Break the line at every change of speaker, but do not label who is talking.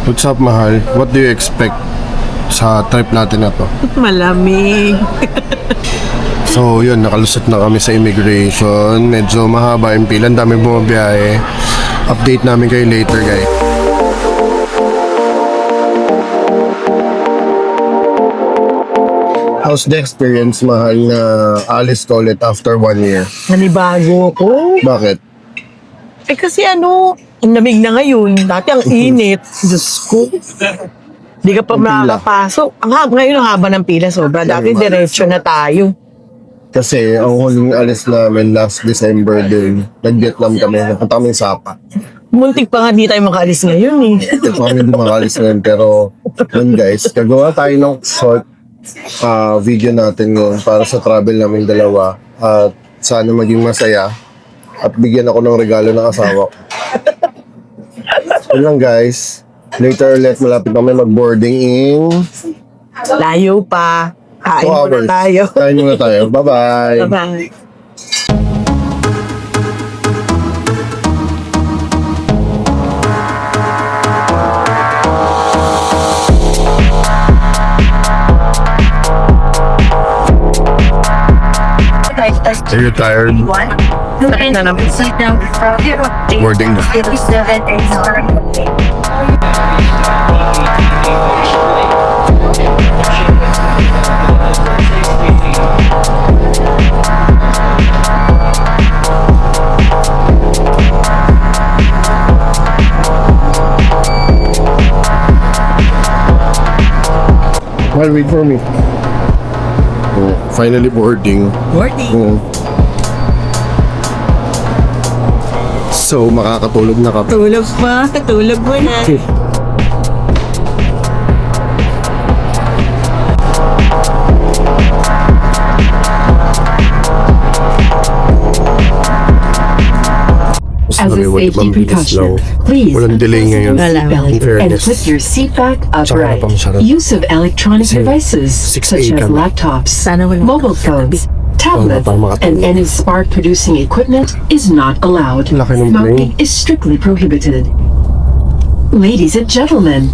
What's up, mahal? What do you expect sa trip natin na to?
Malamig.
So, yun, nakalusot na kami sa immigration. Medyo mahaba yung pila. Ang dami bumabiyahe. Update namin kayo later, guys. How's the experience, mahal, na alis ka ulit after 1 year?
Nanibago ko.
Bakit?
Eh kasi ang lamig na ngayon. Dati ang init. Diyos ko. Di ka pa
Ang pila.
makakapasok. Ngayon ang haba ng pila sobra. Dati
Ayun,
diretso na tayo.
Kasi ang huling alis namin last December din, nag-Vietnam kami, napunta kami sa Sapa.
Muntik pa nga di tayo makaalis ngayon eh.
Hindi pa kami dumakalis ngayon, pero yun guys, gagawa tayo ng short video natin ngayon para sa travel namin dalawa at sana maging masaya at bigyan ako ng regalo ng asawa ko. Yun lang guys, later ulit malapit kami mag-boarding in
Layo pa. Kain
2
muna
hours.
tayo.
Kain muna tayo. Bye-bye.
Bye-bye.
Are you tired?
Sakit na naman.
Boarding na. Well, wait for me. Oh, finally boarding.
Morning.
So, makakatulog na kami.
Tulog pa. Tulog mo na.
As a safety precaution, please
Walang delay ngayon.
fasten your
In
seatbelt and
fairness.
put your seat back
Tsaka
upright.
pa masyado.
Use of electronic
Kasi
devices
6
such as
a.m.
laptops,
Sana walang
mobile phones, tablets,
Parang makatulog.
and any spark-producing equipment is not allowed.
Laki ng plane.
Smoking is strictly prohibited. Ladies and gentlemen,